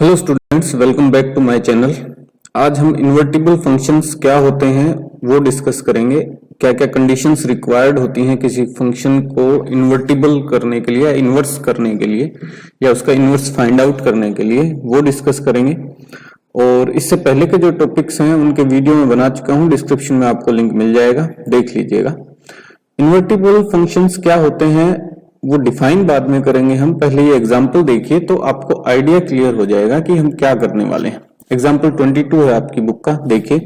Hello students, welcome back to my channel. आज हम invertible functions क्या होते हैं वो डिस्कस करेंगे। क्या क्या कंडीशंस रिक्वायर्ड होती हैं किसी फंक्शन को इन्वर्टिबल करने के लिए या इन्वर्स करने के लिए या उसका इन्वर्स फाइंड आउट करने के लिए, वो डिस्कस करेंगे। और इससे पहले के जो टॉपिक्स हैं उनके वीडियो में बना चुका हूँ, डिस्क्रिप्शन में आपको लिंक मिल जाएगा, देख लीजिएगा। इन्वर्टिबल फंक्शंस क्या होते हैं वो डिफाइन बाद में करेंगे हम। पहले ये एग्जांपल देखिए तो आपको आइडिया क्लियर हो जाएगा कि हम क्या करने वाले हैं। एग्जांपल 22 है आपकी बुक का, देखिए।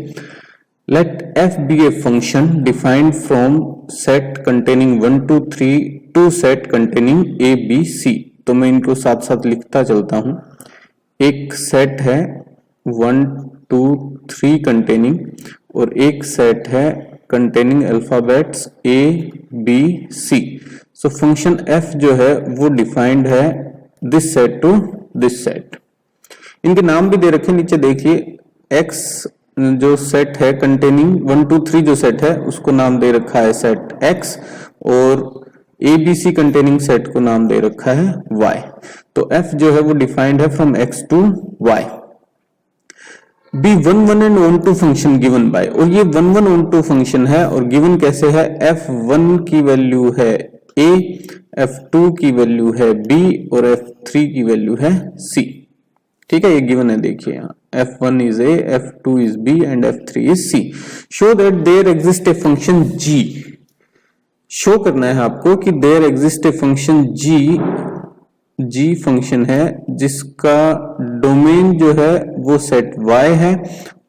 Let f be a function defined from set containing 1 2 3 to set containing a b c। तो मैं इनको साथ साथ लिखता चलता हूं। एक सेट है 1 2 3 कंटेनिंग और एक सेट है containing alphabets a b c। So function f जो है वो डिफाइंड है this set to this set. इनके नाम भी दे रखे, नीचे देखिए। x जो सेट है कंटेनिंग 1 2 3 जो सेट है उसको नाम दे रखा है सेट x, और abc कंटेनिंग सेट को नाम दे रखा है y। तो f जो है वो डिफाइंड है from x to y। Be 1 1 and 1 2 function given by, और ये 1 1 1 2 फंक्शन है और गिवन कैसे है, f1 की वैल्यू है a, f2 की वैल्यू है b और f3 की वैल्यू है c। ठीक है, ये गिवन है, देखिए यहाँ f1 is a, f2 is b and f3 is c। Show that there exist a function g। Show करना है आपको कि there exist a function g function है जिसका डोमेन जो है वो सेट y है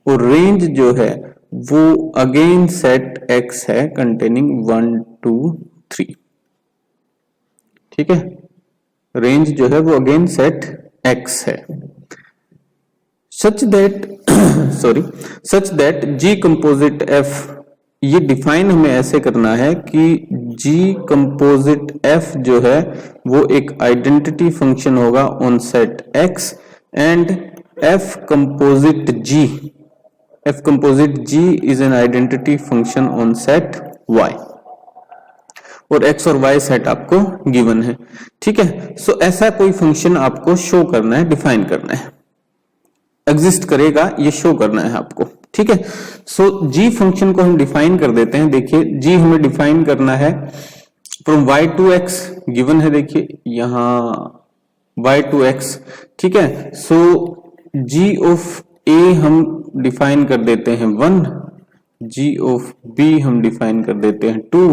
और रेंज जो है वो अगेन सेट x है कंटेनिंग 1 2 3। ठीक है, रेंज जो है वो अगेन सेट x है। Such that g composite f, ये डिफाइन हमें ऐसे करना है कि g कंपोजिट f जो है वो एक आइडेंटिटी फंक्शन होगा on set x and f composite g is an identity function on set y, और x और y सेट आपको गिवन है। ठीक है, सो ऐसा कोई फंक्शन आपको शो करना है, डिफाइन करना है, एग्जिस्ट करेगा ये शो करना है आपको। ठीक है, सो g फंक्शन को हम डिफाइन कर देते हैं। देखिए g हमें डिफाइन करना है from y to x, given है, देखिए यहां y टू x। ठीक है, सो g ऑफ a हम डिफाइन कर देते हैं 1, g ऑफ b हम डिफाइन कर देते हैं 2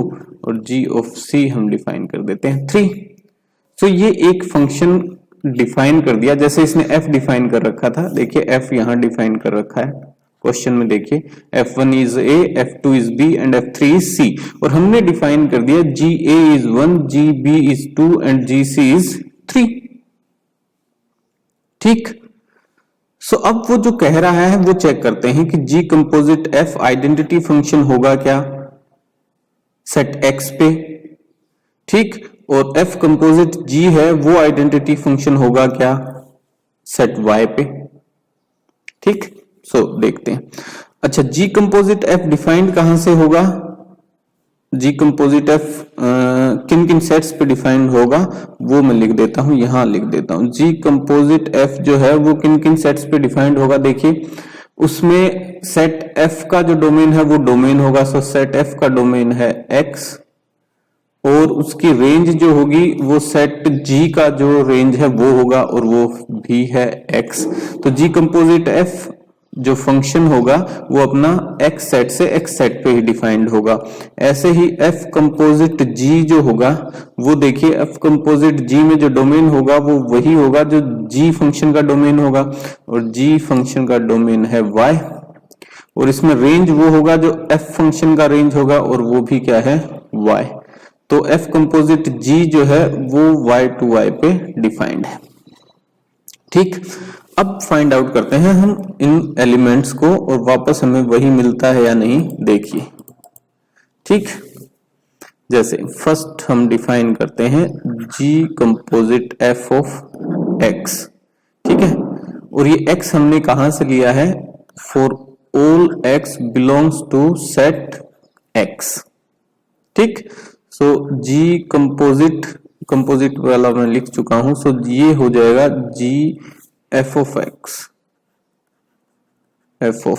और g ऑफ c हम डिफाइन कर देते हैं 3। सो ये एक फंक्शन डिफाइन कर दिया, जैसे इसने f डिफाइन कर रखा था। देखिए f यहां डिफाइन कर रखा है क्वेश्चन में, देखिए f1 is a, f2 is b and f3 is c, और हमने डिफाइन कर दिया ga is 1, gb is 2 and gc is 3। ठीक, सो अब वो जो कह रहा है वो चेक करते हैं कि g composite f identity function होगा क्या सेट x पे। ठीक, और f कंपोजिट g है वो आइडेंटिटी फंक्शन होगा क्या सेट y पे। ठीक, सो देखते हैं। अच्छा, g कंपोजिट f डिफाइंड कहां से होगा, g कंपोजिट f किन किन सेट्स पे डिफाइंड होगा वो मैं लिख देता हूं, यहां लिख देता हूं। g कंपोजिट f जो है वो किन किन सेट्स पे डिफाइंड होगा, देखिए उसमें सेट f का जो डोमेन है वो डोमेन होगा। सो सेट f का डोमेन है x और उसकी रेंज जो होगी वो सेट g का जो रेंज है वो होगा और वो भी है x। तो g कंपोजिट f जो फंक्शन होगा वो अपना x सेट से x सेट पे ही डिफाइंड होगा। ऐसे ही f कंपोजिट g जो होगा वो देखिए f कंपोजिट g में जो डोमेन होगा वो वही होगा जो g फंक्शन का डोमेन होगा, और g फंक्शन का डोमेन है y, और इसमें रेंज वो होगा जो f फंक्शन का रेंज होगा और वो भी क्या है y। तो f कंपोजिट g जो है वो y टू y पे डिफाइंड है। ठीक, अब फाइंड आउट करते हैं हम इन एलिमेंट्स को और वापस हमें वही मिलता है या नहीं, देखिए। ठीक, जैसे फर्स्ट हम डिफाइन करते हैं g composite f of x। ठीक है, और ये x हमने कहां से लिया है, for all x belongs to set x। ठीक, सो g कंपोजिट वाला मैं लिख चुका हूं, सो ये हो जाएगा g एफ ऑफ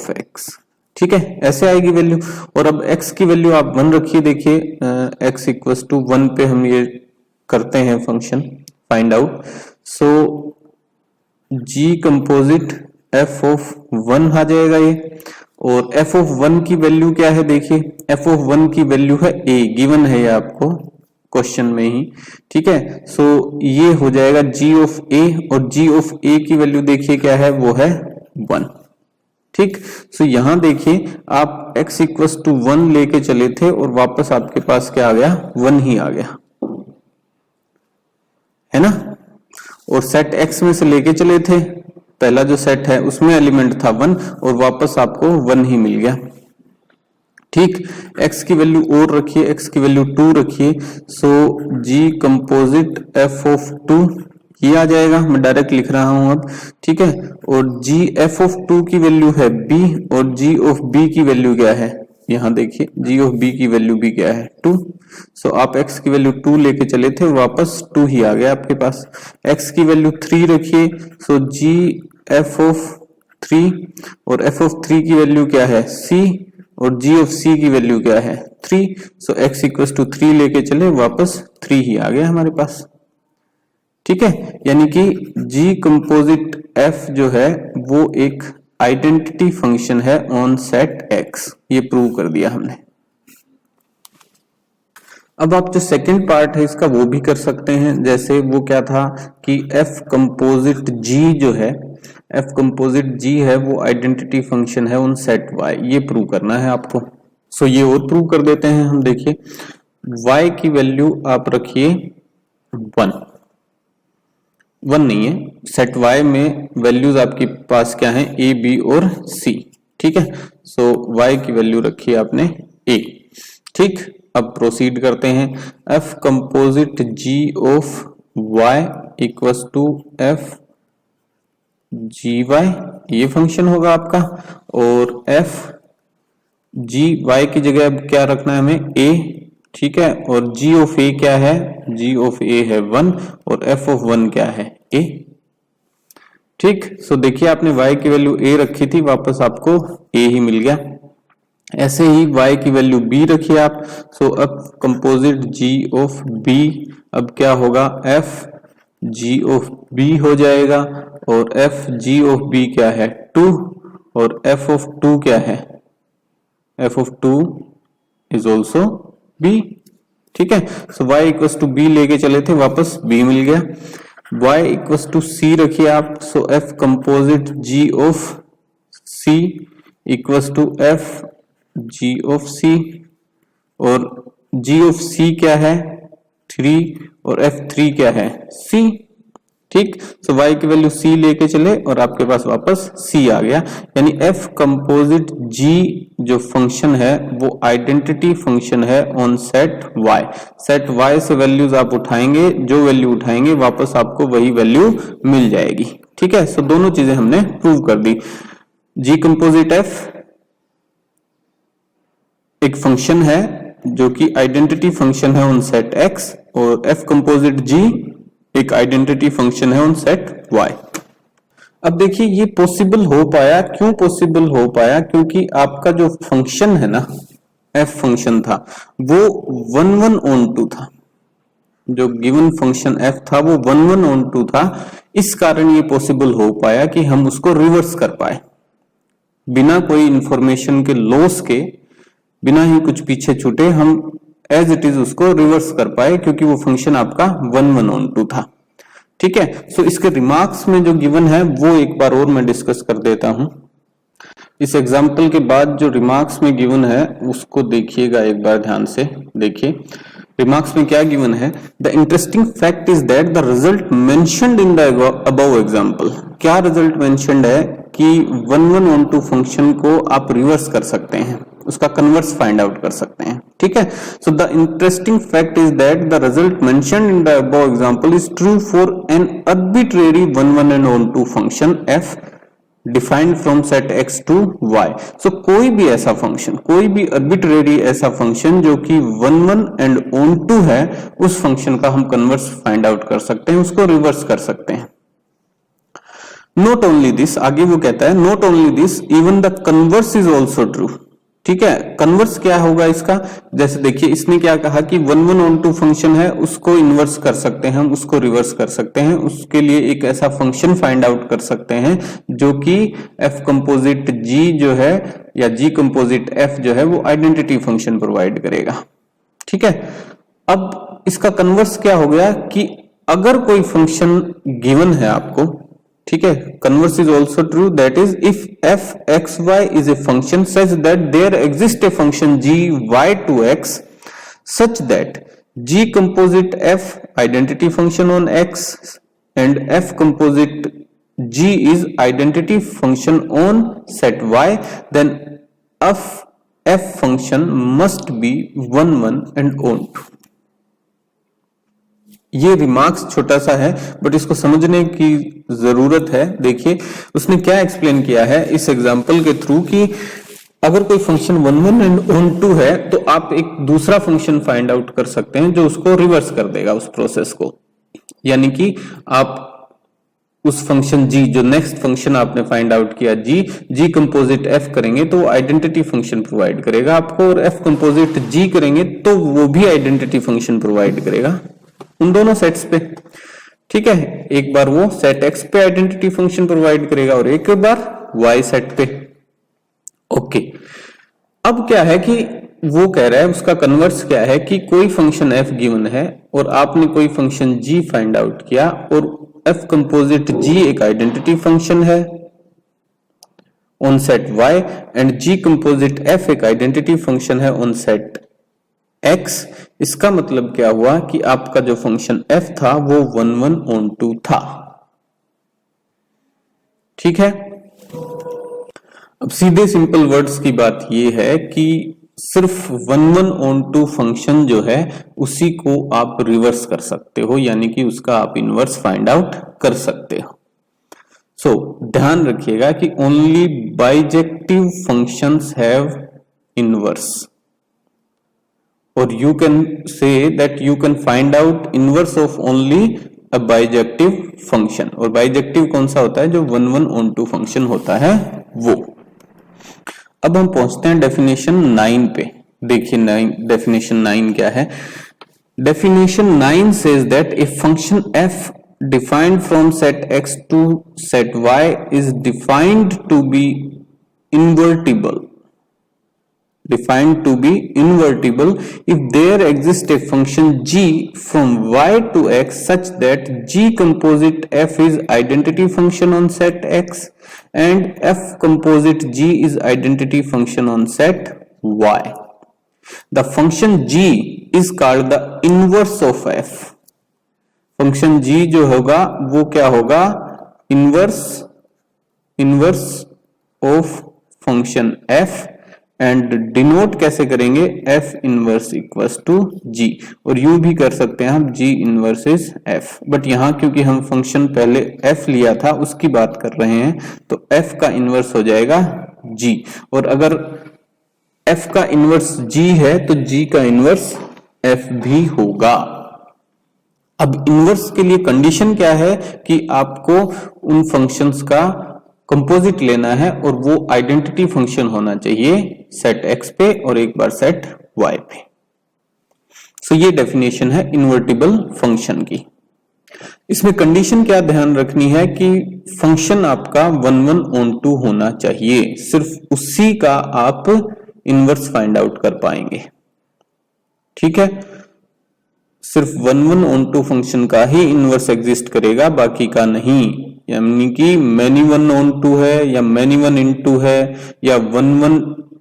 एक्स, ठीक है, ऐसे आएगी वैल्यू। और अब x की वैल्यू आप 1 रखिए, देखिए x इक्वल्स टू 1 पे हम ये करते हैं function find out. So g composite f of 1 आ जाएगा ये, और f ऑफ 1 की वैल्यू क्या है, देखिए f ऑफ 1 की वैल्यू है a, गिवन है ये आपको क्वेश्चन में ही, ठीक है। सो ये हो जाएगा g ऑफ a, और g ऑफ a की वैल्यू देखिए क्या है, वो है 1, ठीक। सो यहां देखिए आप x इक्वल टू 1 लेके चले थे और वापस आपके पास क्या आ गया, 1 ही आ गया, है ना। और सेट x में से लेके चले थे, पहला जो सेट है उसमें एलिमेंट था 1 और वापस आपको 1 ही मिल गया, ठीक। x की वैल्यू और रखिए, x की वैल्यू 2 रखिए। सो g कंपोजिट f ऑफ 2 ये आ जाएगा, मैं डायरेक्ट लिख रहा हूं अब, ठीक है। और g f ऑफ 2 की वैल्यू है b, और g ऑफ b की वैल्यू क्या है, यहां देखिए g ऑफ b की वैल्यू भी क्या है, 2। सो आप x की वैल्यू 2 लेके चले थे, वापस 2 ही आ गया आपके पास। x की वैल्यू 3 रखिए, सो g f ऑफ 3, और f ऑफ 3 की वैल्यू क्या है, c, और g ऑफ c की वैल्यू क्या है, 3। सो x इक्वल टू 3 लेके चले, वापस 3 ही आ गया हमारे पास, ठीक है। यानी कि g कंपोजिट f जो है वो एक आइडेंटिटी फंक्शन है ऑन सेट x, ये प्रूव कर दिया हमने। अब आप जो सेकंड पार्ट है इसका वो भी कर सकते हैं, जैसे वो क्या था कि f कंपोजिट g जो है, f कंपोजिट g है वो आइडेंटिटी फंक्शन है ऑन सेट y, ये प्रूव करना है आपको। सो ये और प्रूव कर देते हैं हम, देखिए y की वैल्यू आप रखिए 1 नहीं है, सेट y में वैल्यूज आपके पास क्या है, a b और c, ठीक है। सो y की वैल्यू रखी है आपने a, ठीक। अब प्रोसीड करते हैं, f composite g of y equals to f gy, ये फंक्शन होगा आपका, और f g y की जगह अब क्या रखना है हमें, a, ठीक है। और g ऑफ a क्या है, g ऑफ a है 1, और f ऑफ 1 क्या है, a, ठीक। सो देखिए आपने y की वैल्यू a रखी थी, वापस आपको a ही मिल गया। ऐसे ही y की वैल्यू b रखिए आप, सो अब कंपोजिट g ऑफ b अब क्या होगा, f g ऑफ b हो जाएगा, और f g ऑफ b क्या है, 2, और f ऑफ 2 क्या है, f of 2 is also b, ठीक है। सो y इक्वल टू b लेके चले थे, वापस b मिल गया। y इक्वल टू c रखिए आप, so f composite g of c equal to f g of c, और g ऑफ c क्या है, 3, और f3 क्या है, c, ठीक। सो y की वैल्यू c लेके चले और आपके पास वापस c आ गया, यानी f कंपोजिट g जो फंक्शन है वो आइडेंटिटी फंक्शन है on set y। Set y से वैल्यूज आप उठाएंगे, जो वैल्यू उठाएंगे वापस आपको वही वैल्यू मिल जाएगी, ठीक है। सो दोनों चीजें हमने प्रूव कर दी। g कंपोजिट f एक फंक्शन है जो कि आइडेंटिटी फंक्शन है ऑन सेट x, और f कंपोजिट g एक आइडेंटिटी फंक्शन है ऑन सेट y। अब देखिए ये पॉसिबल हो पाया, क्यों पॉसिबल हो पाया, क्योंकि आपका जो फंक्शन है ना, f फंक्शन था वो 1 1 on 2 था, जो गिवन फंक्शन f था वो 1 1 on 2 था, इस कारण ये पॉसिबल हो पाया कि हम उसको रिवर्स कर पाए, बिना कोई इंफॉर्मेशन के लॉस के, बिना ही कुछ पीछे छूटे हम एज इट इज उसको रिवर्स कर पाए, क्योंकि वो फंक्शन आपका 1 1 on 2 था, ठीक है। सो इसके रिमार्क्स में जो गिवन है वो एक बार और मैं डिस्कस कर देता हूं। इस एग्जांपल के बाद जो रिमार्क्स में गिवन है उसको देखिएगा एक बार ध्यान से, देखिए रिमार्क्स में क्या गिवन है, the interesting fact is that the result mentioned in the above example. क्या रिजल्ट मेंशन्ड है कि 1 1 on 2 फंक्शन को आप रिवर्स कर सकते हैं, उसका कन्वर्स फाइंड आउट कर सकते हैं, ठीक है। So the interesting fact is that the result mentioned in the above example is true for an arbitrary 1 1 on 2 function f defined from set x to y। सो कोई भी ऐसा फंक्शन, कोई भी आर्बिट्रेरी ऐसा फंक्शन जो कि 1 1 and on 2 है, उस फंक्शन का हम कन्वर्स फाइंड आउट कर सकते हैं, उसको रिवर्स कर सकते हैं। नॉट ओनली दिस, आगे वो कहता है not only this even the converse is also true. ठीक है, कन्वर्स क्या होगा इसका, जैसे देखिए इसने क्या कहा कि 11 फंक्शन है, उसको इन्वर्स कर सकते हैं हम, उसको रिवर्स कर सकते हैं, उसके लिए एक ऐसा फंक्शन फाइंड आउट कर सकते हैं जो कि एफ कंपोजिट जी जो है या जी कंपोजिट एफ जो है वो आइडेंटिटी फंक्शन प्रोवाइड करेगा। ठीक है, अब इसका कन्वर्स क्या हो गया कि अगर कोई फंक्शन गिवन है आपको, ठीक है, converse is also true, that is if F X Y is a function such that there exist a function G Y to X such that G composite F identity function on X and F composite G is identity function on set Y, then F function must be 1 1 and onto 2। ये remarks छोटा सा है but इसको समझने की जरूरत है। देखिए उसने क्या एक्सप्लेन किया है इस एग्जांपल के थ्रू कि अगर कोई फंक्शन 1 1 एंड ऑन 2 है तो आप एक दूसरा फंक्शन फाइंड आउट कर सकते हैं जो उसको रिवर्स कर देगा उस प्रोसेस को, यानी कि आप उस फंक्शन जी जो नेक्स्ट फंक्शन आपने फाइंड आउट किया जी कंपोजिट एफ करेंगे तो वो आइडेंटिटी फंक्शन प्रोवाइड करेगा आपको, और एफ कंपोजिट जी करेंगे तो वो भी आइडेंटिटी फंक्शन प्रोवाइड करेगा उन दोनों सेट्स पे। ठीक है, एक बार वो सेट एक्स पे आइडेंटिटी फंक्शन प्रोवाइड करेगा और एक बार वाई सेट पे। ओके, अब क्या है कि वो कह रहा है उसका कन्वर्स क्या है कि कोई फंक्शन एफ गिवन है और आपने कोई फंक्शन जी फाइंड आउट किया और एफ कंपोजिट जी एक आइडेंटिटी फंक्शन है on set Y and G composite F एक आइडेंटिटी फंक्शन है ऑन सेट एक्स। इसका मतलब क्या हुआ कि आपका जो फंक्शन f था वो 1 1 ऑन 2 था। ठीक है, अब सीधे सिंपल वर्ड्स की बात ये है कि सिर्फ 1 1 ऑन 2 फंक्शन जो है उसी को आप रिवर्स कर सकते हो, यानी कि उसका आप इनवर्स फाइंड आउट कर सकते हो। सो ध्यान रखिएगा कि only bijective functions have inverse, or you can say that you can find out inverse of only a bijective function, और bijective कौन सा होता है, जो 1 1 on 2 फंक्शन होता है वो। अब हम पहुंचते हैं डेफिनेशन 9 पे। देखिए डेफिनेशन 9 क्या है। Definition 9 says that a function f defined from set x to set y is defined to be invertible if there exists a function g from y to x such that g composite f is identity function on set x and f composite g is identity function on set y. The function g is called the inverse of f. Function g जो होगा वो क्या होगा, inverse of function f, and denote कैसे करेंगे, f inverse equals to g, और यू भी कर सकते हैं हम g inverse is f, but यहां क्योंकि हम फंक्शन पहले f लिया था उसकी बात कर रहे हैं तो f का इनवर्स हो जाएगा g, और अगर f का इनवर्स g है तो g का इनवर्स f भी होगा। अब इनवर्स के लिए कंडीशन क्या है कि आपको उन फंक्शंस का कंपोजिट लेना है और वो आइडेंटिटी फंक्शन होना चाहिए सेट x पे और एक बार सेट y पे। सो ये डेफिनेशन है इन्वर्टिबल फंक्शन की। इसमें कंडीशन क्या ध्यान रखनी है कि फंक्शन आपका 1 1 on 2 होना चाहिए, सिर्फ उसी का आप इनवर्स फाइंड आउट कर पाएंगे। ठीक है, सिर्फ 1 1 on 2 फंक्शन का ही इनवर्स एग्जिस्ट करेगा, बाकी का नहीं, यानी कि मैनी 1 on 2 है या मैनी 1 into है या 1 1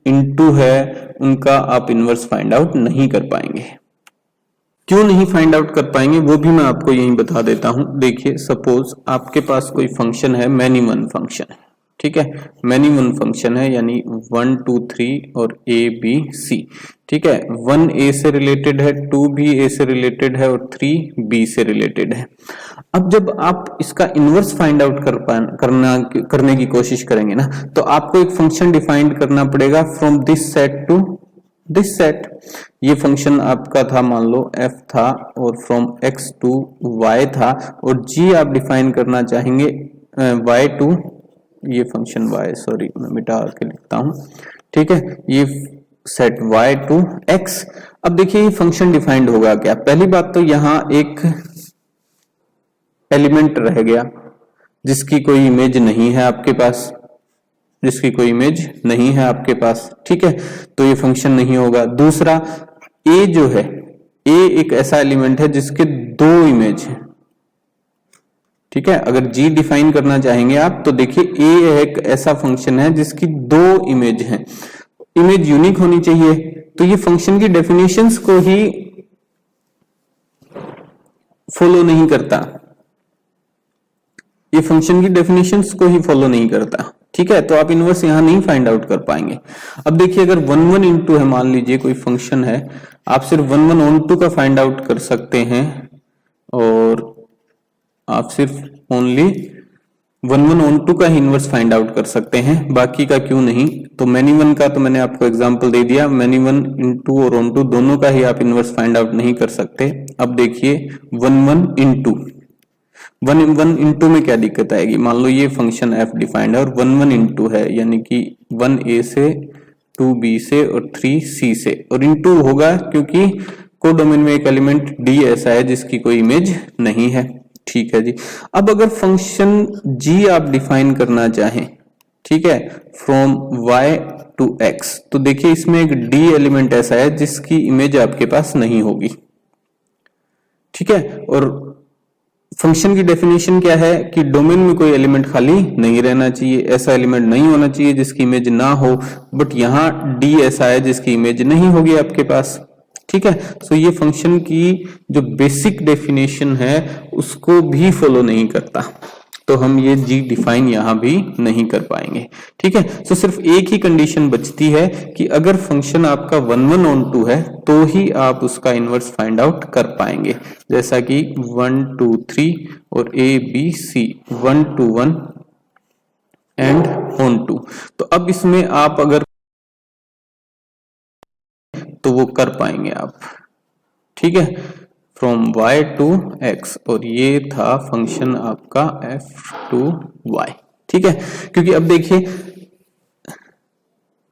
into है, उनका आप इनवर्स फाइंड आउट नहीं कर पाएंगे। क्यों नहीं फाइंड आउट कर पाएंगे वो भी मैं आपको यही बता देता हूं। देखिए सपोज आपके पास कोई फंक्शन है मैनी 1 फंक्शन, ठीक है, मैनी 1 फंक्शन है यानी 1 2 3 और a b c, ठीक है, 1 a से रिलेटेड है, 2 भी a से रिलेटेड है और 3 b से रिलेटेड है। अब जब आप इसका इनवर्स फाइंड आउट करने की कोशिश करेंगे ना, तो आपको एक फंक्शन डिफाइन करना पड़ेगा from this set to this set. ये फंक्शन आपका था, मान लो f था और फ्रॉम x टू y था, और g आप डिफाइन करना चाहेंगे वाई टू, ये फंक्शन y, सॉरी मैं मिटा के लिखता हूं, ठीक है, ये सेट y टू x। अब देखिए ये फंक्शन डिफाइंड होगा क्या। पहली बात तो यहां एक एलिमेंट रह गया जिसकी कोई इमेज नहीं है आपके पास, जिसकी कोई इमेज नहीं है आपके पास, ठीक है, तो ये फंक्शन नहीं होगा। दूसरा a जो है, a एक ऐसा एलिमेंट है जिसके दो इमेज है, ठीक है। अगर g डिफाइन करना चाहेंगे आप तो देखिए a एक ऐसा फंक्शन है जिसकी दो इमेज है, इमेज यूनिक होनी चाहिए, तो ये फंक्शन की डेफिनेशंस को ही फॉलो नहीं करता, ये फंक्शन की डेफिनेशंस को ही फॉलो नहीं करता, ठीक है, तो आप इनवर्स यहां नहीं फाइंड आउट कर पाएंगे। अब देखिए अगर 1 1 इंटू है, मान लीजिए कोई फंक्शन है, आप सिर्फ 1 1 ऑन टू का फाइंड आउट कर सकते हैं, और आप सिर्फ ओनली 1 1 ऑन टू का ही इनवर्स फाइंड आउट कर सकते हैं, बाकी का क्यों नहीं। तो मैनी वन का तो मैंने आपको एग्जांपल दे दिया, मैनी वन इंटू और ऑन टू दोनों का ही आप इनवर्स फाइंड आउट नहीं कर सकते। अब देखिए 1 1 इंटू 1 1 इंटू में क्या दिक्कत आएगी, मान लो ये फंक्शन f डिफाइंड है और 1 1 इंटू है, यानी कि 1a से 2b से और 3c से, और इंटू होगा क्योंकि कोडोमेन में एक एलिमेंट d ऐसा है जिसकी कोई इमेज नहीं है, ठीक है जी। अब अगर फंक्शन g आप डिफाइन करना चाहें, ठीक है, फ्रॉम y टू x, तो देखिए इसमें एक d एलिमेंट ऐसा है जिसकी इमेज आपके पास नहीं होगी, ठीक है, और फंक्शन की डेफिनेशन क्या है कि डोमेन में कोई एलिमेंट खाली नहीं रहना चाहिए, ऐसा एलिमेंट नहीं होना चाहिए जिसकी इमेज ना हो, बट यहां d ऐसा है जिसकी इमेज नहीं होगी आपके पास, ठीक है। सो ये फंक्शन की जो बेसिक डेफिनेशन है उसको भी फॉलो नहीं करता, तो हम ये g डिफाइन यहां भी नहीं कर पाएंगे, ठीक है। सो सिर्फ एक ही कंडीशन बचती है कि अगर फंक्शन आपका 1 1 ऑन टू है तो ही आप उसका इनवर्स फाइंड आउट कर पाएंगे, जैसा कि 1 2 3 और a b c 1 2 1 and onto. तो अब इसमें आप अगर तो वो कर पाएंगे आप, ठीक है, फ्रॉम y टू x, और ये था फंक्शन आपका f टू y, ठीक है। क्योंकि अब देखिए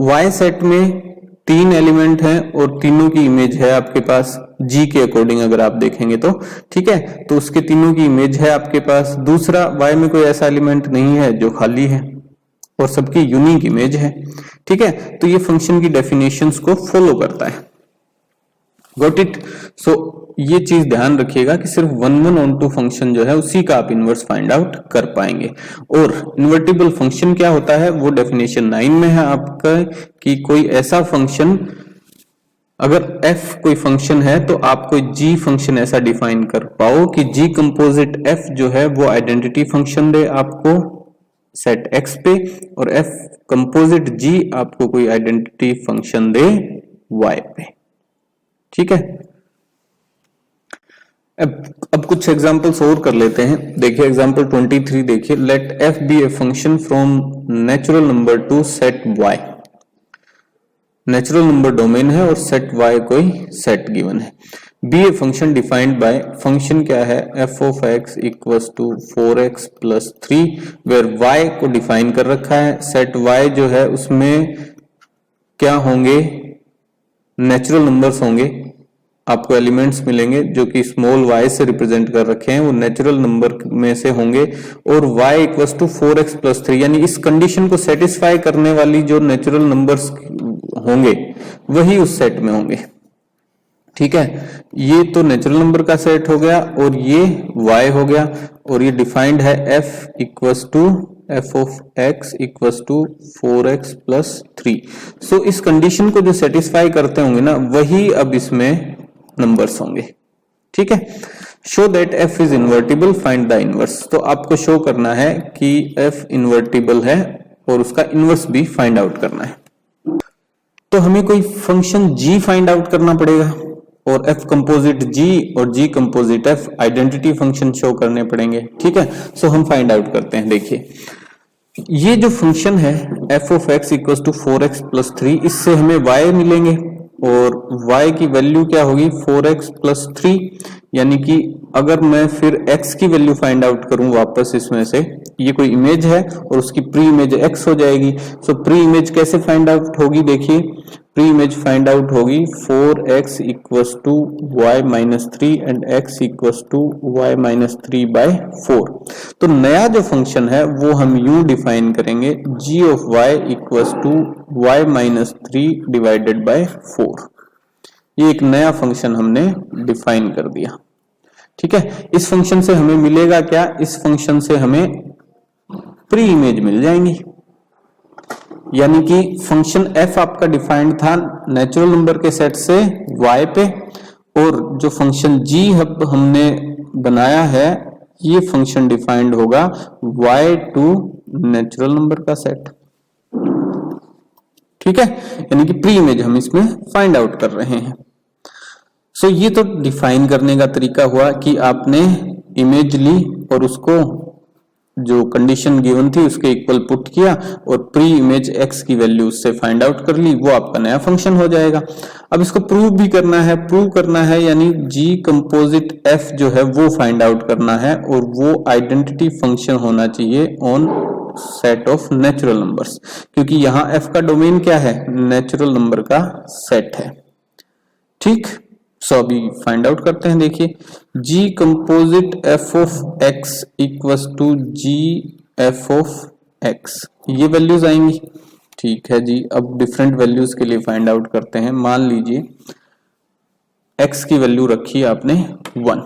y सेट में 3 एलिमेंट हैं और तीनों की इमेज है आपके पास g के अकॉर्डिंग, अगर आप देखेंगे तो, ठीक है, तो उसके तीनों की इमेज है आपके पास। दूसरा y में कोई ऐसा एलिमेंट नहीं है जो खाली है और सबकी यूनिक इमेज है, ठीक है, तो ये फंक्शन की डेफिनेशंस को फॉलो करता है। Got it. सो ये चीज ध्यान रखिएगा कि सिर्फ 1 1 ऑन टू फंक्शन जो है उसी का आप इनवर्स फाइंड आउट कर पाएंगे। और इन्वर्टिबल फंक्शन क्या होता है वो डेफिनेशन 9 में है आपका, कि कोई ऐसा फंक्शन, अगर f कोई फंक्शन है तो आप कोई g फंक्शन ऐसा डिफाइन कर पाओ कि g कंपोजिट f जो है वो आइडेंटिटी फंक्शन दे आपको सेट x पे, और f कंपोजिट g आपको कोई आइडेंटिटी फंक्शन दे y पे, ठीक है। अब कुछ एग्जांपल्स और कर लेते हैं। देखिए एग्जांपल 23 देखिए, let f be a function from natural number to set y। Natural number domain है और सेट y कोई सेट गिवन है। Be a function defined by, function क्या है, f of x equals to 4x plus 3, where y को define कर रखा है। सेट y जो है उसमें क्या होंगे, नेचुरल नंबर्स होंगे, आपको एलिमेंट्स मिलेंगे जो कि स्मॉल y से रिप्रेजेंट कर रखे हैं, वो नेचुरल नंबर में से होंगे, और y equals to 4x plus 3, यानी इस कंडीशन को सेटिस्फाई करने वाली जो नेचुरल नंबर्स होंगे वही उस सेट में होंगे, ठीक है। ये तो नेचुरल नंबर का सेट हो गया और ये y हो गया, और ये डिफाइंड है f equals to f of x equals to 4x plus 3। So इस कंडीशन को जो सेटिस्फाई करते होंगे ना वही अब इसमें नंबर्स होंगे, ठीक है। Show that f is invertible, find the inverse. तो आपको शो करना है कि f इन्वर्टिबल है और उसका इनवर्स भी फाइंड आउट करना है। तो हमें कोई फंक्शन g फाइंड आउट करना पड़ेगा और f कंपोजिट g और g composite f identity function show करने पड़ेंगे, ठीक है। सो हम फाइंड आउट करते हैं। देखिए ये जो फंक्शन है f of x equals to 4x plus 3, इससे हमें y मिलेंगे और y की वैल्यू क्या होगी 4x प्लस 3, यानी कि अगर मैं फिर x की वैल्यू फाइंड आउट करूं वापस इसमें से ये कोई इमेज है और उसकी प्री इमेज x हो जाएगी। सो प्री इमेज कैसे फाइंड आउट होगी, देखिए प्री इमेज फाइंड आउट होगी 4x equals to y minus 3 and x equals to y minus 3 by 4। तो नया जो फंक्शन है वो हम यूं डिफाइन करेंगे g of y equals to y minus 3 divided by 4। ये एक नया फंक्शन हमने डिफाइन कर दिया, ठीक है। इस फंक्शन से हमें मिलेगा क्या, इस फंक्शन से हमें प्री इमेज मिल जाएंगी, यानी कि फंक्शन f आपका डिफाइंड था नेचुरल नंबर के सेट से y पे, और जो फंक्शन g हमने बनाया है ये फंक्शन डिफाइंड होगा y टू नेचुरल नंबर का सेट, ठीक है। यानी कि प्री इमेज हम इसमें फाइंड आउट कर रहे हैं। सो ये तो डिफाइन करने का तरीका हुआ कि आपने इमेज ली और उसको जो कंडीशन गिवन थी उसके इक्वल पुट किया और प्री इमेज x की वैल्यू उससे फाइंड आउट कर ली, वो आपका नया फंक्शन हो जाएगा। अब इसको प्रूव भी करना है, प्रूव करना है यानी g कंपोजिट f जो है वो फाइंड आउट करना है, और वो आइडेंटिटी फंक्शन होना चाहिए on set of natural numbers, क्योंकि यहाँ f का डोमेन क्या है, नेचुरल नंबर का सेट है, ठीक। सो अभी फाइंड आउट करते हैं, देखिए g composite f of x equals to g f of x, ये वैल्यूज आएंगी, ठीक है जी। अब डिफरेंट वैल्यूज के लिए फाइंड आउट करते हैं। मान लीजिए x की वैल्यू रखी आपने 1,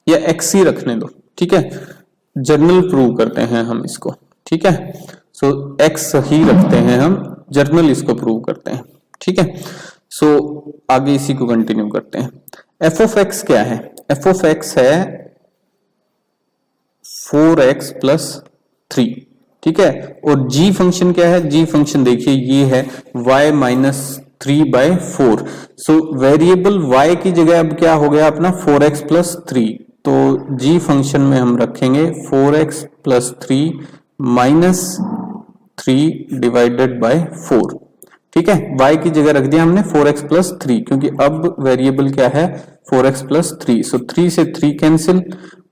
या x ही रखने दो, ठीक है, जर्नल प्रूव करते हैं हम इसको, ठीक है। सो x ही रखते हैं हम, जर्नल इसको प्रूव करते हैं, ठीक है। सो आगे इसी को कंटिन्यू करते हैं। f ऑफ x क्या है, f ऑफ x है 4x प्लस 3, ठीक है। और g फंक्शन क्या है, g फंक्शन देखिए ये है y minus 3 by 4। So variable y की जगह अब क्या हो गया अपना 4x प्लस 3, तो g फंक्शन में हम रखेंगे 4x plus 3 minus 3 divided by 4, ठीक है। y की जगह रख दिया हमने 4x प्लस 3, क्योंकि अब वेरिएबल क्या है 4x प्लस 3। सो 3 से 3 कैंसिल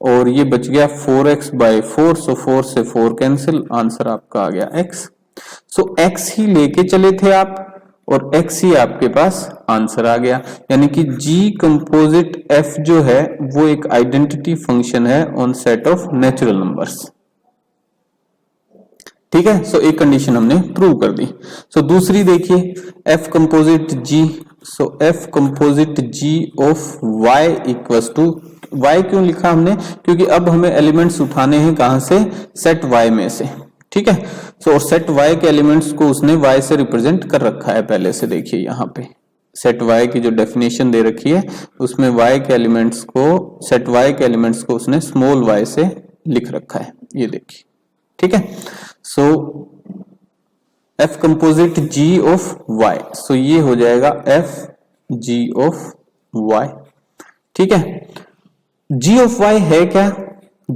और ये बच गया 4x बाय 4, सो 4 से 4 कैंसिल, आंसर आपका आ गया x। सो x ही लेके चले थे आप और x ही आपके पास आंसर आ गया, यानी कि g कंपोजिट f जो है वो एक आइडेंटिटी फंक्शन है on set of natural numbers, ठीक है। सो एक कंडीशन हमने प्रूव कर दी। सो दूसरी देखिए f composite g, so f composite g of y equals to, y क्यों लिखा हमने, क्योंकि अब हमें एलिमेंट्स उठाने हैं कहां से, सेट y में से, ठीक है। सो और सेट y के एलिमेंट्स को उसने y से रिप्रेजेंट कर रखा है पहले से, देखिए यहाँ पे सेट y की जो डेफिनेशन दे रखी है उसमें y के एलिमेंट्स को, सेट y के एलिमेंट्स को उसने स्मॉल y से लिख रखा है, ये देखिए, ठीक है। सो f composite g of y, सो ये हो जाएगा f g ऑफ y, ठीक है। g ऑफ y है क्या,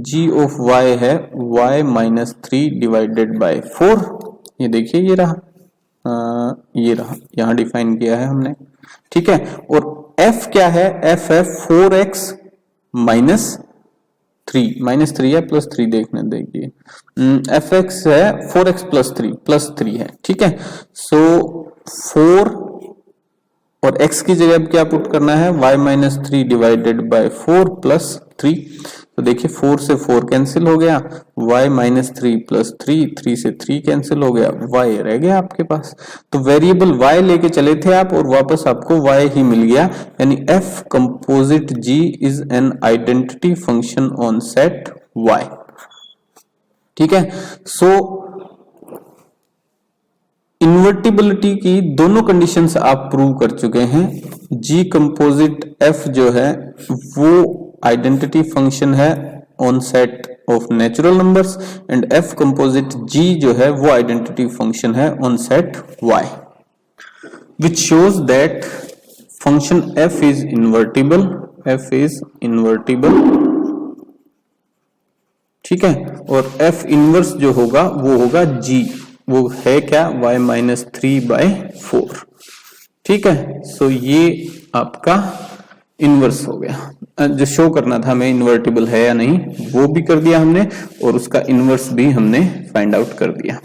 g ऑफ y है y माइनस 3 डिवाइडेड बाय 4, ये देखिए ये रहा, ये रहा, यहां डिफाइन किया है हमने, ठीक है। और f क्या है, f है 4x माइनस 3 है प्लस 3, देखने देखिए fx है 4x प्लस 3 है, ठीक है। सो 4 और x की जगह अब क्या पुट करना है, y minus 3 divided by 4 plus 3, तो देखिए 4 से 4 कैंसिल हो गया, y माइनस 3 प्लस 3 से 3 कैंसिल हो गया, y रह गया आपके पास। तो वेरिएबल y लेके चले थे आप और वापस आपको y ही मिल गया, यानी f composite g is an identity function on set y, ठीक है। सो इन्वर्टिबिलिटी की दोनों कंडीशंस आप प्रूव कर चुके हैं। g कंपोजिट f जो है वो आइडेंटिटी फंक्शन है on set of natural numbers, and f composite g जो है वो आइडेंटिटी फंक्शन है on set y, which shows that function f is invertible, ठीक है। और f इनवर्स जो होगा वो होगा g, वो है क्या, y माइनस 3 बाय 4, ठीक है। सो ये आपका इनवर्स हो गया। जो शो करना था हमें इन्वर्टिबल है या नहीं वो भी कर दिया हमने, और उसका इनवर्स भी हमने फाइंड आउट कर दिया।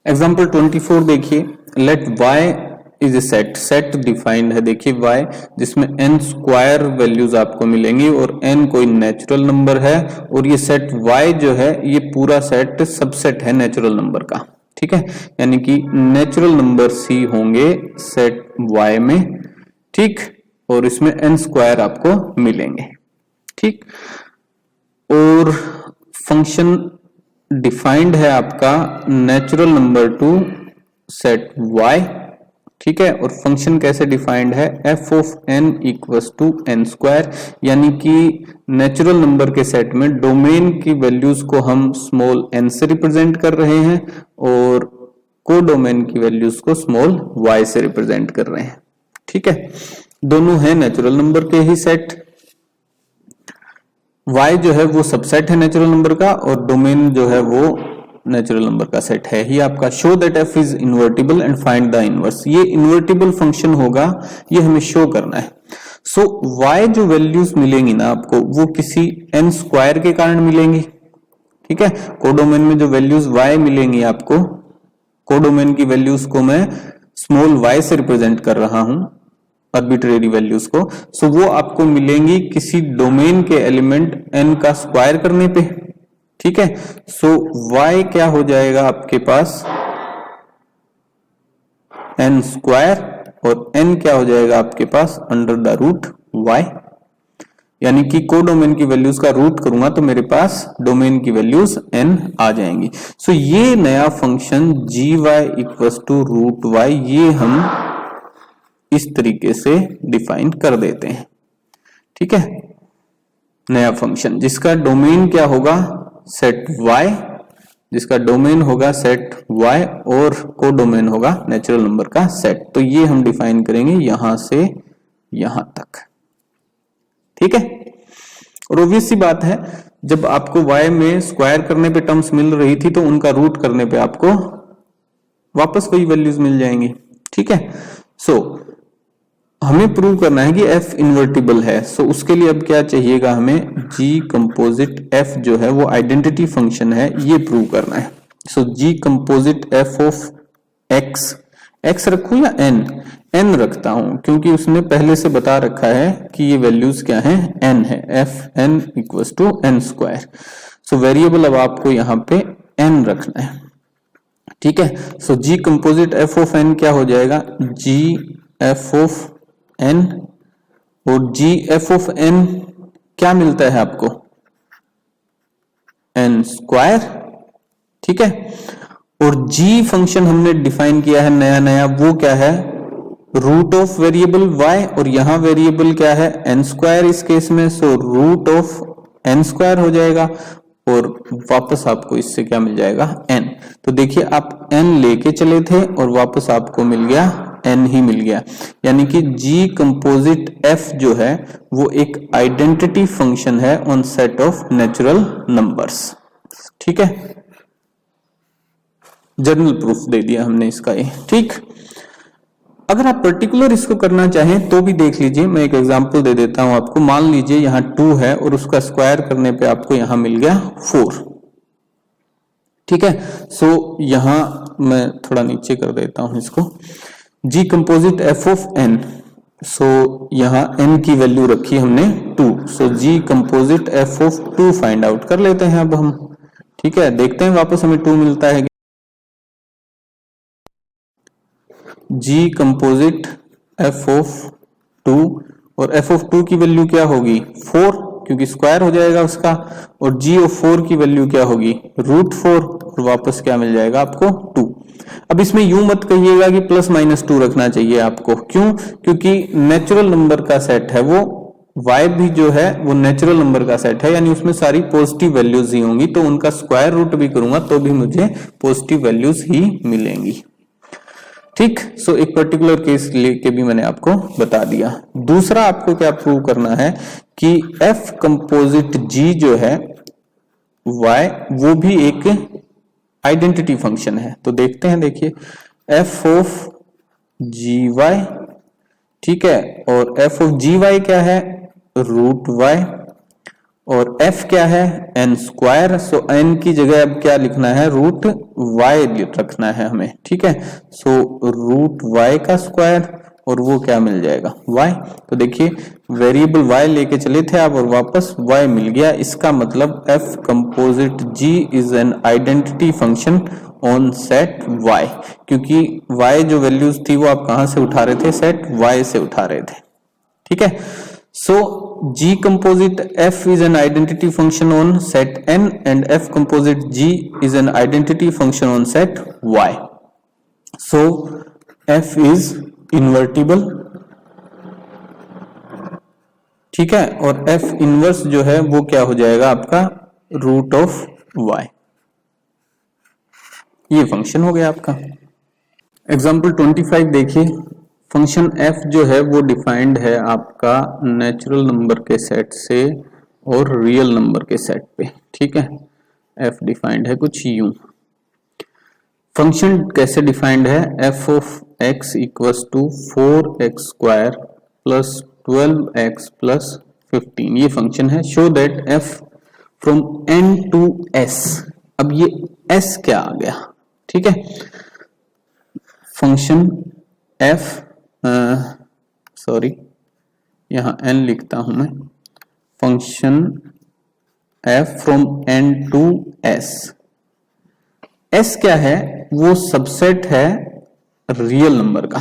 एग्जाम्पल 24 देखिए, let y is a set, set defined है देखिए y, जिसमें n स्क्वायर वैल्यूज आपको मिलेंगी और n कोई नेचुरल नंबर है, और ये सेट y जो है ये पूरा सेट सबसेट है नेचुरल नंबर का, ठीक है, यानी कि नेचुरल नंबर c होंगे सेट y में, ठीक, और इसमें n स्क्वायर आपको मिलेंगे, ठीक। और फंक्शन डिफाइंड है आपका natural number to set y, ठीक है, और फंक्शन कैसे डिफाइंड है, f of n equals to n square, यानी कि नेचुरल नंबर के सेट में डोमेन की वैल्यूज को हम स्मॉल n से रिप्रेजेंट कर रहे हैं और कोडोमेन की वैल्यूज को स्मॉल y से रिप्रेजेंट कर रहे हैं, ठीक है, दोनों है नेचुरल नंबर के ही सेट। y जो है वो सबसेट है नेचुरल नंबर का, और डोमेन जो है वो नेचुरल नंबर का सेट है ही आपका। Show that f is invertible and find the inverse, ये इन्वर्टिबल फंक्शन होगा, ये हमें शो करना है। सो y जो वैल्यूज मिलेंगी ना आपको वो किसी n स्क्वायर के कारण मिलेंगी, ठीक है, कोडोमेन में जो वैल्यूज y मिलेंगी आपको, कोडोमेन की वैल्यूज को मैं स्मॉल y से रिप्रेजेंट कर रहा हूं, आर्बिट्रेरी वैल्यूज को, सो वो आपको मिलेंगी किसी डोमेन के एलिमेंट n का स्क्वायर करने पे, ठीक है। सो y क्या हो जाएगा आपके पास n स्क्वायर, और n क्या हो जाएगा आपके पास अंडर द रूट y, यानी कि कोडोमेन की वैल्यूज का रूट करूंगा तो मेरे पास डोमेन की वैल्यूज n आ जाएंगी। सो ये नया function gy equals to root y, ये हम इस तरीके से डिफाइन कर देते हैं, ठीक है, नया फंक्शन जिसका डोमेन क्या होगा सेट y, जिसका डोमेन होगा सेट y और कोडोमेन होगा नेचुरल नंबर का सेट, तो ये हम डिफाइन करेंगे यहां से यहां तक, ठीक है। और ऑब्वियस सी बात है जब आपको y में स्क्वायर करने पे टर्म्स मिल रही थी तो उनका रूट करने पे आपको वापस वही वैल्यूज मिल जाएंगी, ठीक है। सो हमें प्रूव करना है कि f इन्वर्टिबल है, सो उसके लिए अब क्या चाहिएगा हमें, g कंपोजिट f जो है वो आइडेंटिटी फंक्शन है, ये प्रूव करना है। So g composite f of x रखूं या n रखता हूं, क्योंकि उसने पहले से बता रखा है कि ये वैल्यूज क्या है, n है, f n equals to n square. So variable अब आपको यहाँ पे n रखना है, ठीक है। So g composite f of n क्या हो जाएगा, g f ऑफ n, और g f ऑफ n क्या मिलता है आपको, n स्क्वायर, ठीक है। और g फंक्शन हमने डिफाइन किया है नया, वो क्या है, रूट ऑफ वेरिएबल y, और यहां वेरिएबल क्या है n स्क्वायर इस केस में, so root of n square हो जाएगा, और वापस आपको इससे क्या मिल जाएगा n। तो देखिए आप n लेके चले थे और वापस आपको मिल गया n ही मिल गया, यानी कि g कंपोजिट f जो है वो एक आइडेंटिटी फंक्शन है on set of natural numbers, ठीक है। जनरल प्रूफ दे दिया हमने इसका ये, ठीक। अगर आप पर्टिकुलर इसको करना चाहें तो भी देख लीजिए, मैं एक एग्जांपल दे देता हूं आपको। मान लीजिए यहाँ 2 है और उसका स्क्वायर करने पे आपको यहां मिल गया 4, ठीक है। सो यहां मैं थोड़ा नीचे कर देता हूं इसको, g composite f of n, सो यहां n की वैल्यू रखी हमने 2, so g composite f of 2 find out कर लेते हैं अब हम, ठीक है। देखते हैं वापस हमें 2 मिलता है, g कंपोजिट f ऑफ 2, और f ऑफ 2 की वैल्यू क्या होगी 4, क्योंकि स्क्वायर हो जाएगा उसका, और g ऑफ 4 की वैल्यू क्या होगी रूट 4, और वापस क्या मिल जाएगा आपको 2। अब इसमें यूं मत कहिएगा कि प्लस माइनस 2 रखना चाहिए आपको, क्यों, क्योंकि नेचुरल नंबर का सेट है वो, y भी जो है वो नेचुरल नंबर का सेट है, यानी उसमें सारी पॉजिटिव वैल्यूज ही होंगी, तो उनका स्क्वायर रूट भी करूंगा तो भी मुझे पॉजिटिव वैल्यूज ही मिलेंगी, ठीक। सो एक पर्टिकुलर केस लेके भी मैंने आपको बता दिया। दूसरा आपको क्या प्रूव करना है कि f कंपोजिट g जो है y वो भी एक आइडेंटिटी फंक्शन है, तो देखते हैं, देखिए f ऑफ gy ठीक है, और एफ ऑफ जी वाई क्या है, रूट वाई, और f क्या है, n स्क्वायर। सो n की जगह अब क्या लिखना है, रूट y रखना है हमें, ठीक है। सो रूट y का स्क्वायर, और वो क्या मिल जाएगा, y। तो देखिए वेरिएबल y लेके चले थे आप और वापस y मिल गया। इसका मतलब f composite g is an identity function on set y, क्योंकि y जो वैल्यूज थी वो आप कहां से उठा रहे थे, सेट y से उठा रहे थे, ठीक है। So G composite F is an identity function on set N and F composite G is an identity function on set Y. So F is invertible, ठीक है, और F इनवर्स जो है वो क्या हो जाएगा आपका, रूट ऑफ Y। ये फंक्शन हो गया आपका। एग्जाम्पल 25 देखिए, फंक्शन f जो है वो डिफाइंड है आपका नेचुरल नंबर के सेट से और रियल नंबर के सेट पे, ठीक है। f डिफाइंड है कुछ यूं। फंक्शन कैसे डिफाइंड है, f of x equals to 4x square plus 12x plus 15, ये फंक्शन है। Show that f from n to s, अब ये s क्या आ गया, ठीक है। फंक्शन f सॉरी यहां n लिखता हूं मैं, function f from n to s। s क्या है, वो सबसेट है रियल नंबर का,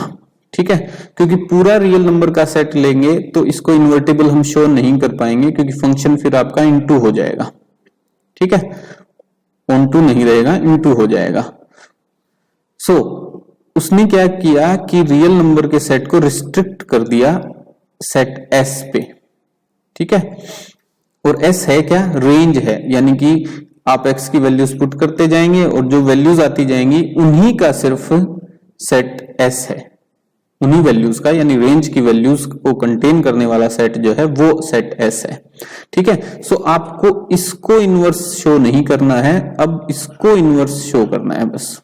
ठीक है। क्योंकि पूरा रियल नंबर का सेट लेंगे तो इसको इन्वर्टिबल हम शो नहीं कर पाएंगे, क्योंकि फंक्शन फिर आपका इनटू हो जाएगा, ठीक है, ऑन टू नहीं रहेगा, इनटू हो जाएगा। सो उसने क्या किया कि रियल नंबर के सेट को रिस्ट्रिक्ट कर दिया सेट S पे, ठीक है। और S है क्या, रेंज है, यानी कि आप x की वैल्यूज पुट करते जाएंगे और जो वैल्यूज आती जाएंगी उन्हीं का सिर्फ सेट S है, उन्हीं वैल्यूज का, यानी रेंज की वैल्यूज को कंटेन करने वाला सेट जो है वो सेट S है, ठीक है। सो आपको इसको इनवर्स शो नहीं करना है, अब इसको इनवर्स शो करना है बस,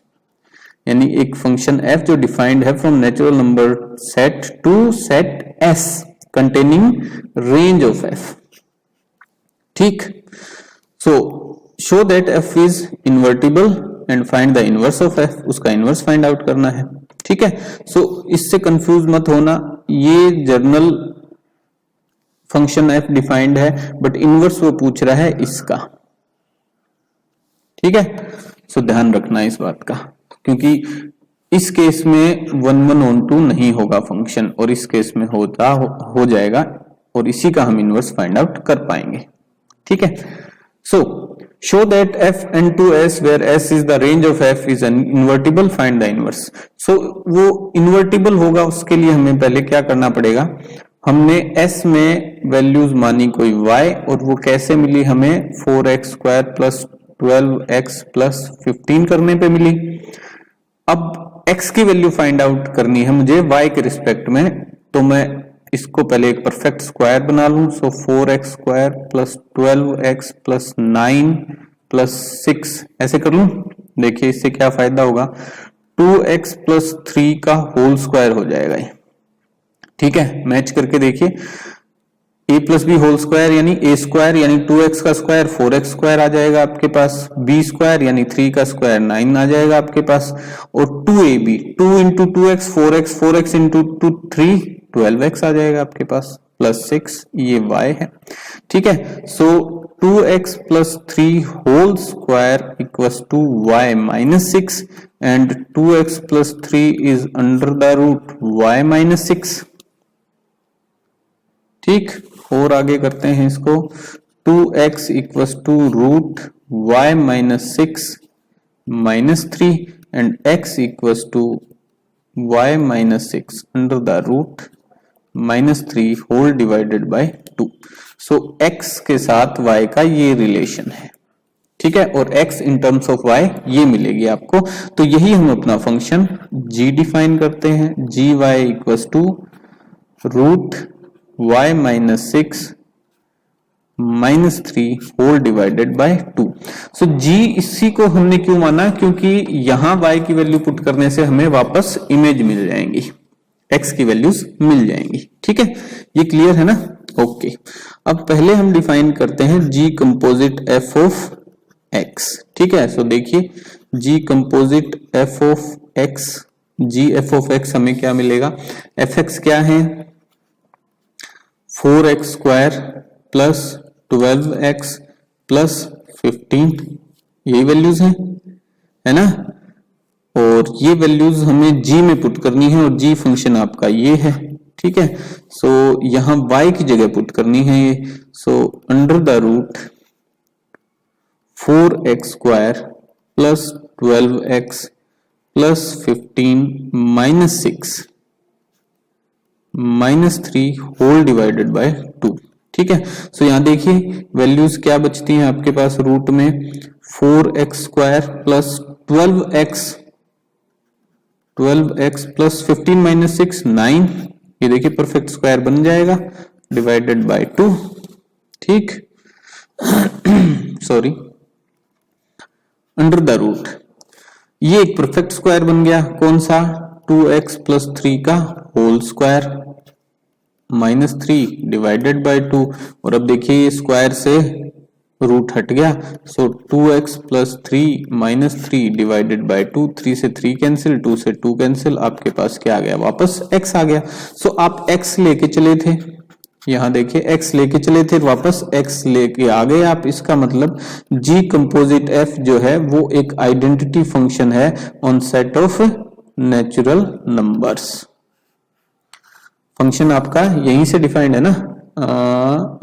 यानी एक फंक्शन f जो डिफाइंड है from natural number set to set S containing range of f, ठीक। So show that f is invertible and find the inverse of f, उसका इनवर्स फाइंड आउट करना है, ठीक है। सो इससे कंफ्यूज मत होना, ये जर्नल फंक्शन f डिफाइंड है बट इनवर्स वो पूछ रहा है इसका, ठीक है। सो ध्यान रखना इस बात का, क्योंकि इस केस में 1 1 ऑन 2 नहीं होगा फंक्शन, और इस केस में हो जाएगा, और इसी का हम इनवर्स फाइंड आउट कर पाएंगे, ठीक है। सो show that f n to s where s is the range of f is an invertible, find the inverse। सो वो इन्वर्टिबल होगा, उसके लिए हमें पहले क्या करना पड़ेगा, हमने s में वैल्यूज मानी कोई y, और वो कैसे मिली हमें, 4x square plus 12x plus 15 करने पे मिली। अब x की वैल्यू फाइंड आउट करनी है मुझे y के रिस्पेक्ट में, तो मैं इसको पहले एक परफेक्ट स्क्वायर बना लूं। सो 4x square plus 12x plus 9 plus 6 ऐसे कर लूं। देखिए इससे क्या फायदा होगा, 2x प्लस 3 का होल स्क्वायर हो जाएगा ये, ठीक है। मैच करके देखिए, a plus b whole square यानी a स्क्वायर यानी 2x का स्क्वायर 4x स्क्वायर आ जाएगा आपके पास, b स्क्वायर यानी 3 का स्क्वायर 9 आ जाएगा आपके पास, और 2ab 2 into 2x 4x 4x into 3 12x आ जाएगा आपके पास, प्लस 6 ये y है, ठीक है। So 2x plus 3 whole square equals to y minus 6 and 2x plus 3 is under the root y minus 6, ठीक। और आगे करते हैं इसको, 2x equals to root y minus 6 minus 3 and x equals to y minus 6 under the root minus 3 whole divided by 2। So x के साथ y का ये रिलेशन है, ठीक है, और x in terms of y ये मिलेगी आपको। तो यही हम अपना फंक्शन g डिफाइन करते हैं, gy equals to root y minus 6 minus 3 whole divided by 2। So g इसी को हमने क्यों माना, क्योंकि यहां y की वैल्यू पुट करने से हमें वापस इमेज मिल जाएंगी, x की वैल्यूज मिल जाएंगी। ठीक है, ये क्लियर है ना? ओके, अब पहले हम डिफाइन करते हैं g composite f of x। ठीक है, सो देखिए g composite f of x, g f of x हमें क्या मिलेगा? fx क्या है? 4x square plus 12x plus 15, यही वैल्यूज हैं, है ना? और ये वैल्यूज हमें g में पुट करनी है और g फंक्शन आपका ये है। ठीक है, सो यहां y की जगह पुट करनी है ये। So under the root 4x square plus 12x plus 15 minus 6 minus 3 whole divided by 2। ठीक है, सो यहां देखिए वैल्यूज क्या बचती हैं आपके पास रूट में 4x square plus 12x plus 15 minus 6 9, ये देखिए परफेक्ट स्क्वायर बन जाएगा डिवाइडेड बाय 2। ठीक सॉरी, अंडर द रूट ये एक परफेक्ट स्क्वायर बन गया, कौन सा? 2x प्लस 3 का whole square minus 3 divided by 2। और अब देखिए ये स्क्वायर से रूट हट गया, सो 2x plus 3 minus 3 divided by 2, 3 से 3 कैंसिल, 2 से 2 कैंसिल, आपके पास क्या आ गया? वापस x आ गया। सो आप x लेके चले थे, यहां देखिए x लेके चले थे, वापस x लेके आ गए आप। इसका मतलब g कंपोजिट f जो है वो एक आइडेंटिटी फंक्शन है on set of natural numbers. Function आपका यहीं से डिफाइंड है ना,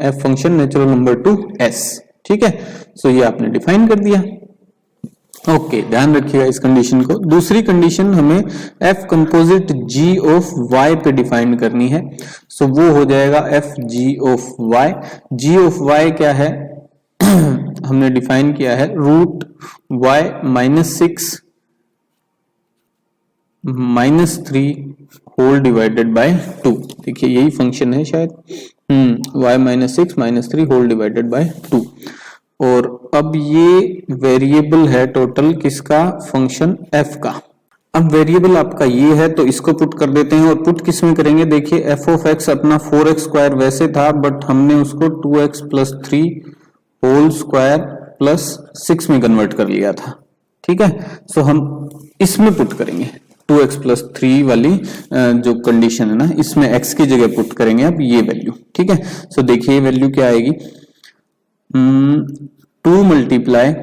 f function natural number to s। ठीक है, सो ये आपने डिफाइन कर दिया। ओके, ध्यान रखिएगा इस कंडीशन को। दूसरी कंडीशन हमें f composite g of y पे डिफाइन करनी है। सो वो हो जाएगा f g of y। g of y क्या है? हमने डिफाइन किया है root y minus 6 minus 3 whole divided by 2। देखिए यही फंक्शन है शायद, y minus 6 minus 3 whole divided by 2। और अब ये वेरिएबल है टोटल किसका? फंक्शन f का। अब वेरिएबल आपका ये है तो इसको पुट कर देते हैं। और पुट किस में करेंगे? देखिए f ऑफ x अपना 4x स्क्वायर वैसे था, बट हमने उसको 2x plus 3 whole square plus 6 में कन्वर्ट कर लिया था। ठीक है, सो हम इसमें पुट करेंगे 2x प्लस 3 वाली जो कंडीशन है ना, इसमें x की जगह पुट करेंगे अब ये वैल्यू। ठीक है, सो देखिए वैल्यू क्या आएगी? 2 मल्टीप्लाई,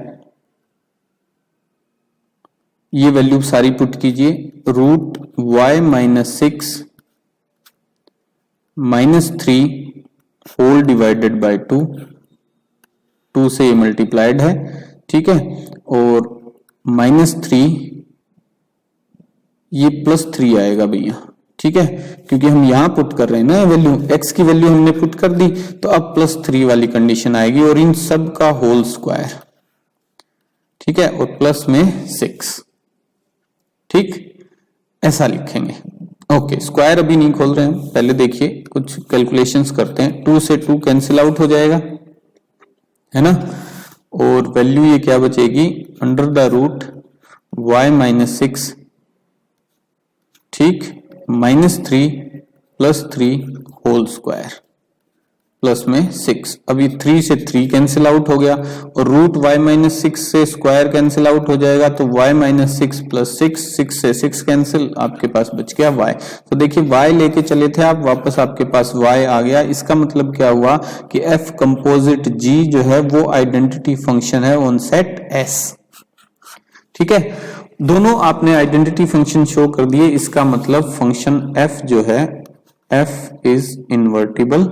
ये वैल्यू सारी पुट कीजिए, root y minus 6 minus 3 whole divided by 2, 2 से ये मल्टीप्लाइड है। ठीक है, और माइनस 3, ये प्लस 3 आएगा भैया। ठीक है, क्योंकि हम यहां पुट कर रहे हैं ना वैल्यू, x की वैल्यू हमने पुट कर दी, तो अब प्लस 3 वाली कंडीशन आएगी और इन सब का होल स्क्वायर। ठीक है, और प्लस में 6। ठीक, ऐसा लिखेंगे। ओके, स्क्वायर अभी नहीं खोल रहे हैं, पहले देखिए कुछ कैलकुलेशंस करते हैं। 2 से 2 कैंसिल आउट हो जाएगा, है ना? और वैल्यू ये क्या बचेगी? Under the root y minus 6, ठीक, minus 3 plus 3 whole square plus में 6। अब ये 3 से 3 कैंसिल आउट हो गया और रूट y माइनस 6 से स्क्वायर कैंसिल आउट हो जाएगा, तो y माइनस 6 प्लस 6, 6 से 6 कैंसिल, आपके पास बच गया y। तो देखिए y लेके चले थे आप, वापस आपके पास y आ गया। इसका मतलब क्या हुआ कि f कंपोजिट g जो है वो आइडेंटिटी फंक्शन है ऑन सेट S। ठीक है, दोनों आपने आइडेंटिटी फंक्शन शो कर दिए। इसका मतलब फंक्शन f जो है f इज इनवर्टिबल।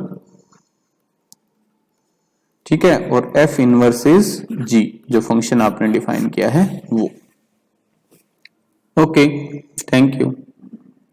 ठीक है, और f इनवर्स इज g, जो फंक्शन आपने डिफाइन किया है वो। Okay, thank you.